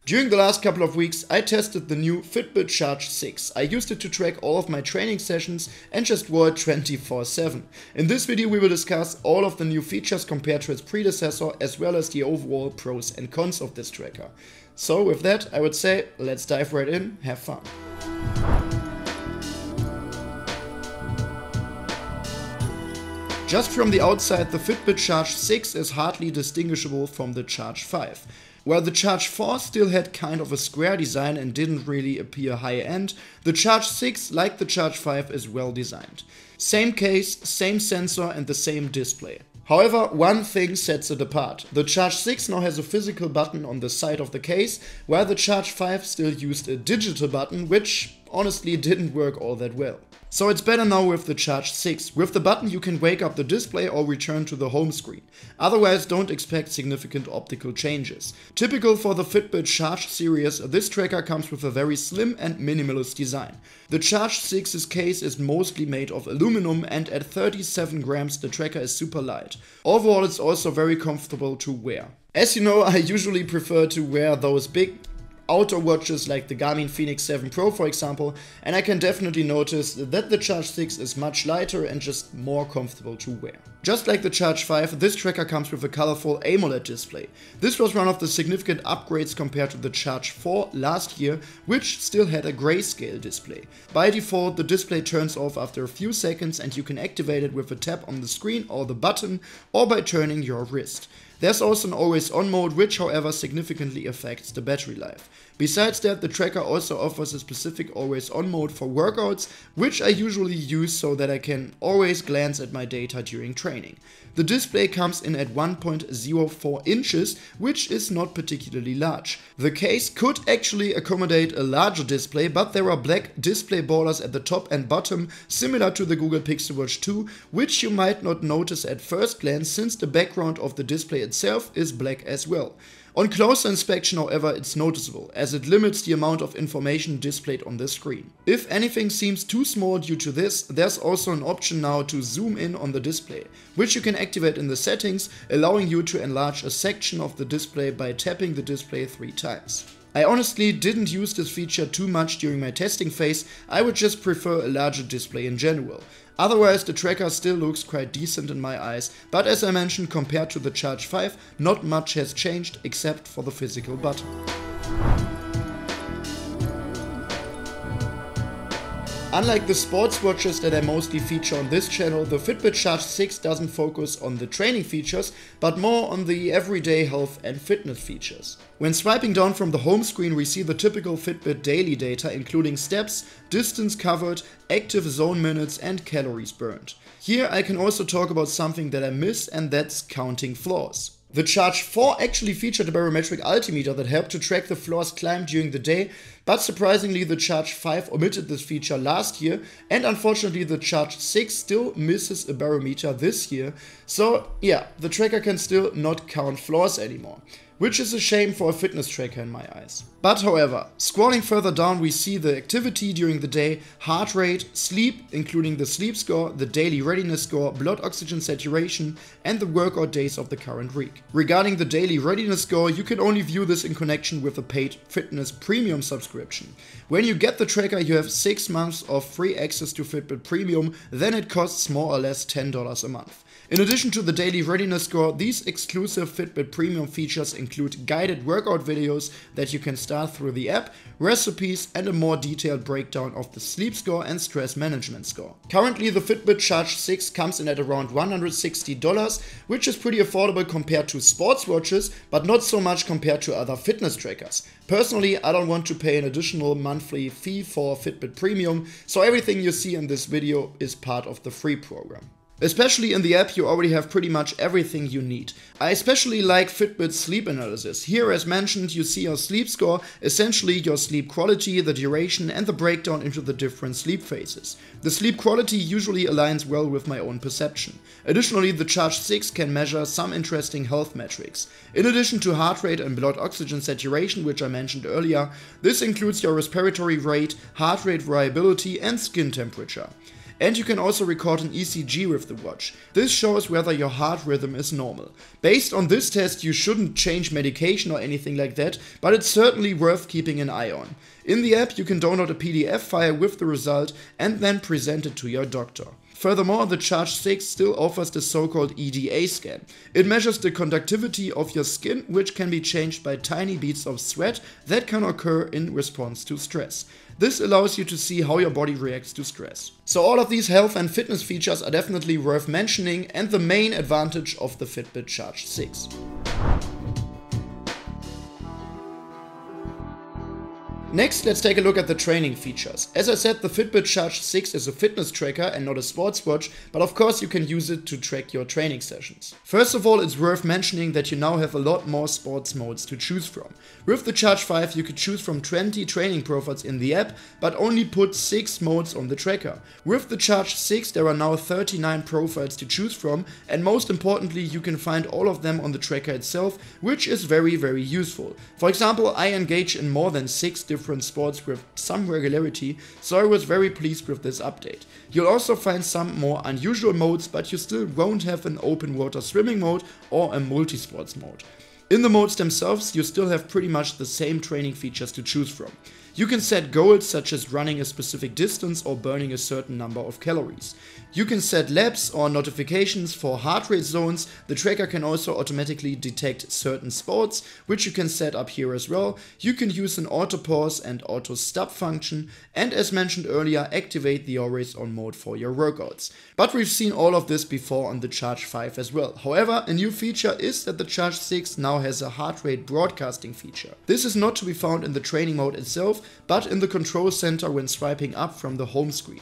During the last couple of weeks, I tested the new Fitbit Charge 6. I used it to track all of my training sessions and just wore it 24/7. In this video we will discuss all of the new features compared to its predecessor, as well as the overall pros and cons of this tracker. So with that, I would say, let's dive right in, have fun. Just from the outside, the Fitbit Charge 6 is hardly distinguishable from the Charge 5. While the Charge 4 still had kind of a square design and didn't really appear high-end, the Charge 6, like the Charge 5, is well designed. Same case, same sensor and the same display. However, one thing sets it apart. The Charge 6 now has a physical button on the side of the case, while the Charge 5 still used a digital button, which honestly didn't work all that well. So it's better now with the Charge 6. With the button you can wake up the display or return to the home screen. Otherwise don't expect significant optical changes. Typical for the Fitbit Charge series, this tracker comes with a very slim and minimalist design. The Charge 6's case is mostly made of aluminum, and at 37 grams the tracker is super light. Overall it's also very comfortable to wear. As you know, I usually prefer to wear those big outdoor watches like the Garmin Fenix 7 Pro for example, and I can definitely notice that the Charge 6 is much lighter and just more comfortable to wear. Just like the Charge 5, this tracker comes with a colorful AMOLED display. This was one of the significant upgrades compared to the Charge 4 last year, which still had a grayscale display. By default, the display turns off after a few seconds and you can activate it with a tap on the screen or the button, or by turning your wrist. There's also an always on mode, which however significantly affects the battery life. Besides that, the tracker also offers a specific always on mode for workouts, which I usually use so that I can always glance at my data during training. The display comes in at 1.04 inches, which is not particularly large. The case could actually accommodate a larger display, but there are black display borders at the top and bottom, similar to the Google Pixel Watch 2, which you might not notice at first glance since the background of the display itself is black as well. On closer inspection, however, it's noticeable, as it limits the amount of information displayed on the screen. If anything seems too small due to this, there's also an option now to zoom in on the display, which you can activate in the settings, allowing you to enlarge a section of the display by tapping the display 3 times. I honestly didn't use this feature too much during my testing phase. I would just prefer a larger display in general. Otherwise, the tracker still looks quite decent in my eyes, but as I mentioned, compared to the Charge 5, not much has changed except for the physical button. Unlike the sports watches that I mostly feature on this channel, the Fitbit Charge 6 doesn't focus on the training features, but more on the everyday health and fitness features. When swiping down from the home screen, we see the typical Fitbit daily data, including steps, distance covered, active zone minutes and calories burned. Here I can also talk about something that I miss, and that's counting floors. The Charge 4 actually featured a barometric altimeter that helped to track the floors climbed during the day, but surprisingly the Charge 5 omitted this feature last year, and unfortunately the Charge 6 still misses a barometer this year. So yeah, the tracker can still not count floors anymore, which is a shame for a fitness tracker in my eyes. But however, scrolling further down we see the activity during the day, heart rate, sleep, including the sleep score, the daily readiness score, blood oxygen saturation and the workout days of the current week. Regarding the daily readiness score, you can only view this in connection with a paid fitness premium subscription. When you get the tracker you have 6 months of free access to Fitbit Premium, then it costs more or less $10 a month. In addition to the daily readiness score, these exclusive Fitbit Premium features include guided workout videos that you can start through the app, recipes and a more detailed breakdown of the sleep score and stress management score. Currently the Fitbit Charge 6 comes in at around $160, which is pretty affordable compared to sports watches, but not so much compared to other fitness trackers. Personally, I don't want to pay an additional monthly fee for Fitbit Premium, so everything you see in this video is part of the free program. Especially in the app you already have pretty much everything you need. I especially like Fitbit's sleep analysis. Here, as mentioned, you see your sleep score, essentially your sleep quality, the duration and the breakdown into the different sleep phases. The sleep quality usually aligns well with my own perception. Additionally, the Charge 6 can measure some interesting health metrics. In addition to heart rate and blood oxygen saturation, which I mentioned earlier, this includes your respiratory rate, heart rate variability and skin temperature. and you can also record an ECG with the watch. This shows whether your heart rhythm is normal. Based on this test, you shouldn't change medication or anything like that, but it's certainly worth keeping an eye on. In the app, you can download a PDF file with the result and then present it to your doctor. Furthermore, the Charge 6 still offers the so-called EDA scan. It measures the conductivity of your skin, which can be changed by tiny beads of sweat that can occur in response to stress. This allows you to see how your body reacts to stress. So all of these health and fitness features are definitely worth mentioning and the main advantage of the Fitbit Charge 6. Next, let's take a look at the training features. As I said, the Fitbit Charge 6 is a fitness tracker and not a sports watch, but of course you can use it to track your training sessions. First of all, it's worth mentioning that you now have a lot more sports modes to choose from. With the Charge 5 you could choose from 20 training profiles in the app, but only put 6 modes on the tracker. With the Charge 6 there are now 39 profiles to choose from, and most importantly you can find all of them on the tracker itself, which is very useful. For example, I engage in more than 6 different sports with some regularity, so I was very pleased with this update. You'll also find some more unusual modes, but you still won't have an open water swimming mode or a multi-sports mode. In the modes themselves, you still have pretty much the same training features to choose from. You can set goals such as running a specific distance or burning a certain number of calories. You can set laps or notifications for heart rate zones. The tracker can also automatically detect certain sports, which you can set up here as well. You can use an auto pause and auto stop function, and as mentioned earlier, activate the always on mode for your workouts. But we've seen all of this before on the Charge 5 as well. However, a new feature is that the Charge 6 now has a heart rate broadcasting feature. This is not to be found in the training mode itself, but in the control center when swiping up from the home screen.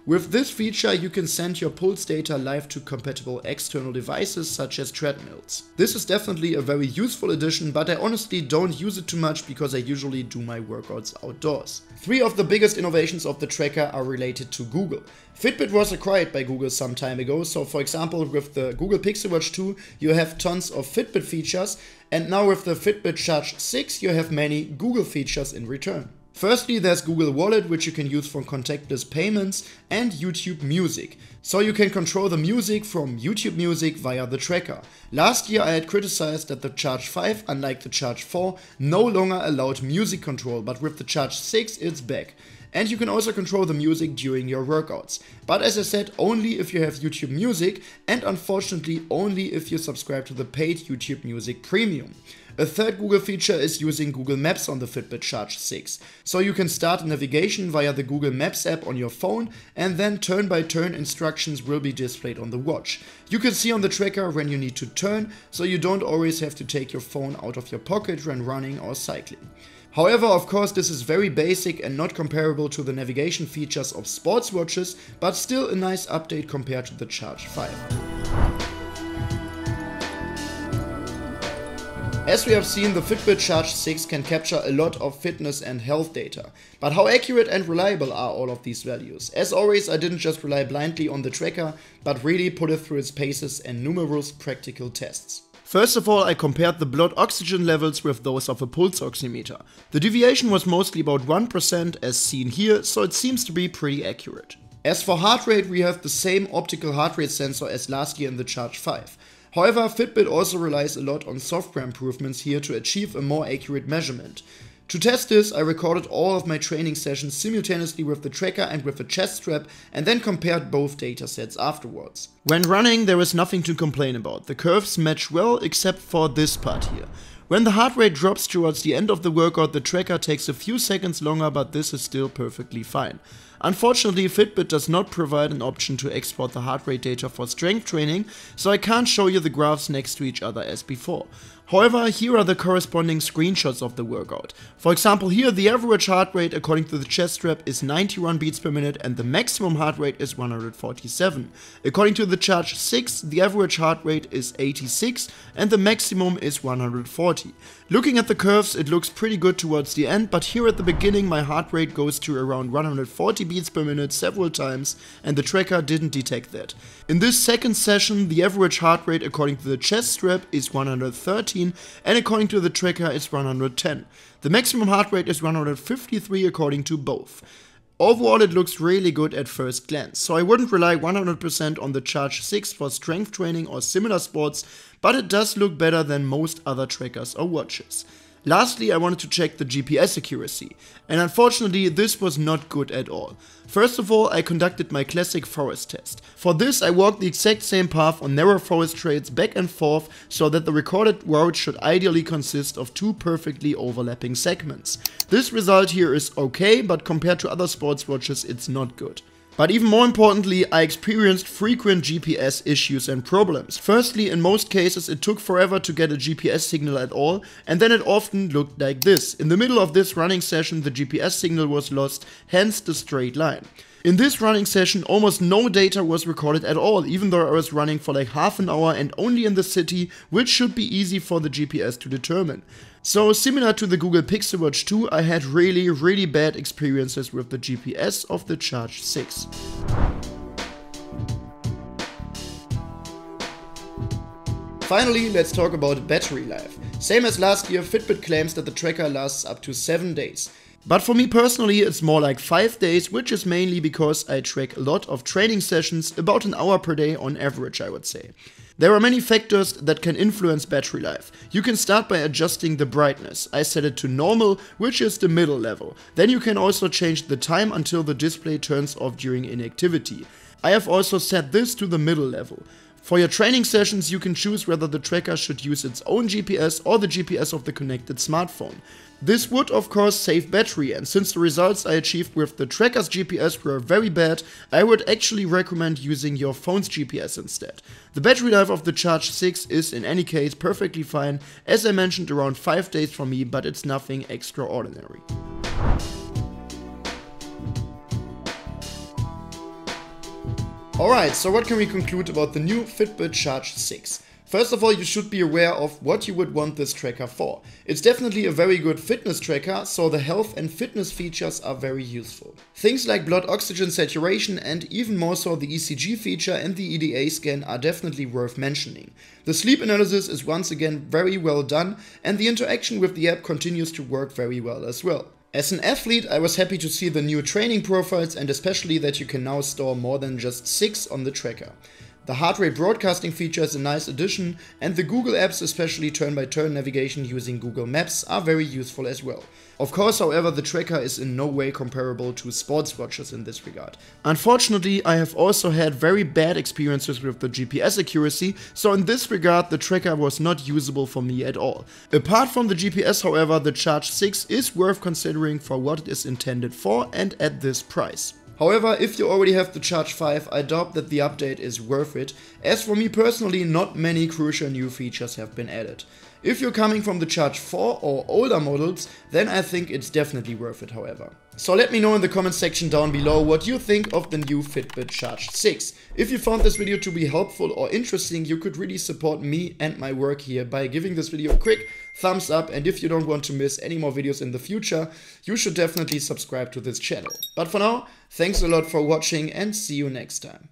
With this feature you can send your pulse data live to compatible external devices such as treadmills. This is definitely a very useful addition, but I honestly don't use it too much because I usually do my workouts outdoors. 3 of the biggest innovations of the tracker are related to Google. Fitbit was acquired by Google some time ago, so for example with the Google Pixel Watch 2 you have tons of Fitbit features, and now with the Fitbit Charge 6 you have many Google features in return. Firstly, there's Google Wallet, which you can use for contactless payments, and YouTube Music. So you can control the music from YouTube Music via the tracker. Last year I had criticized that the Charge 5, unlike the Charge 4, no longer allowed music control, but with the Charge 6 it's back. And you can also control the music during your workouts. But as I said, only if you have YouTube Music, and unfortunately only if you subscribe to the paid YouTube Music Premium. A third Google feature is using Google Maps on the Fitbit Charge 6. So you can start navigation via the Google Maps app on your phone, and then turn-by-turn instructions will be displayed on the watch. You can see on the tracker when you need to turn, so you don't always have to take your phone out of your pocket when running or cycling. However, of course, this is very basic and not comparable to the navigation features of sports watches, but still a nice update compared to the Charge 5. As we have seen, the Fitbit Charge 6 can capture a lot of fitness and health data. But how accurate and reliable are all of these values? As always, I didn't just rely blindly on the tracker, but really put it through its paces and numerous practical tests. First of all, I compared the blood oxygen levels with those of a pulse oximeter. The deviation was mostly about 1% as seen here, so it seems to be pretty accurate. As for heart rate, we have the same optical heart rate sensor as last year in the Charge 5. However, Fitbit also relies a lot on software improvements here to achieve a more accurate measurement. To test this, I recorded all of my training sessions simultaneously with the tracker and with a chest strap, and then compared both datasets afterwards. When running, there is nothing to complain about. The curves match well except for this part here. When the heart rate drops towards the end of the workout, the tracker takes a few seconds longer, but this is still perfectly fine. Unfortunately, Fitbit does not provide an option to export the heart rate data for strength training, so I can't show you the graphs next to each other as before. However, here are the corresponding screenshots of the workout. For example, here the average heart rate according to the chest strap is 91 beats per minute and the maximum heart rate is 147. According to the Charge 6, the average heart rate is 86 and the maximum is 140. Looking at the curves, it looks pretty good towards the end, but here at the beginning my heart rate goes to around 140 beats per minute several times and the tracker didn't detect that. In this second session, the average heart rate according to the chest strap is 113 and according to the tracker is 110. The maximum heart rate is 153 according to both. Overall, it looks really good at first glance, so I wouldn't rely 100% on the Charge 6 for strength training or similar sports, but it does look better than most other trackers or watches. Lastly, I wanted to check the GPS accuracy, and unfortunately this was not good at all. First of all, I conducted my classic forest test. For this I walked the exact same path on narrow forest trails back and forth so that the recorded route should ideally consist of 2 perfectly overlapping segments. This result here is okay, but compared to other sports watches it's not good. But even more importantly, I experienced frequent GPS issues and problems. Firstly, in most cases it took forever to get a GPS signal at all, and then it often looked like this. In the middle of this running session the GPS signal was lost, hence the straight line. In this running session almost no data was recorded at all, even though I was running for like half an hour and only in the city, which should be easy for the GPS to determine. So similar to the Google Pixel Watch 2, I had really bad experiences with the GPS of the Charge 6. Finally, let's talk about battery life. Same as last year, Fitbit claims that the tracker lasts up to 7 days. But for me personally it's more like 5 days, which is mainly because I track a lot of training sessions, about an hour per day on average I would say. There are many factors that can influence battery life. You can start by adjusting the brightness. I set it to normal, which is the middle level. Then you can also change the time until the display turns off during inactivity. I have also set this to the middle level. For your training sessions you can choose whether the tracker should use its own GPS or the GPS of the connected smartphone. This would of course save battery, and since the results I achieved with the tracker's GPS were very bad, I would actually recommend using your phone's GPS instead. The battery life of the Charge 6 is in any case perfectly fine, as I mentioned around 5 days for me, but it's nothing extraordinary. Alright, so what can we conclude about the new Fitbit Charge 6? First of all, you should be aware of what you would want this tracker for. It's definitely a very good fitness tracker, so the health and fitness features are very useful. Things like blood oxygen saturation and even more so the ECG feature and the EDA scan are definitely worth mentioning. The sleep analysis is once again very well done, and the interaction with the app continues to work very well as well. As an athlete, I was happy to see the new training profiles and especially that you can now store more than just 6 on the tracker. The heart rate broadcasting feature is a nice addition, and the Google apps, especially turn-by-turn navigation using Google Maps, are very useful as well. Of course, however, the tracker is in no way comparable to sports watches in this regard. Unfortunately, I have also had very bad experiences with the GPS accuracy, so in this regard the tracker was not usable for me at all. Apart from the GPS, however, the Charge 6 is worth considering for what it is intended for and at this price. However, if you already have the Charge 5, I doubt that the update is worth it, as for me personally not many crucial new features have been added. If you're coming from the Charge 4 or older models, then I think it's definitely worth it however. So let me know in the comment section down below what you think of the new Fitbit Charge 6. If you found this video to be helpful or interesting, you could really support me and my work here by giving this video a quick thumbs up, and if you don't want to miss any more videos in the future, you should definitely subscribe to this channel. But for now, thanks a lot for watching and see you next time.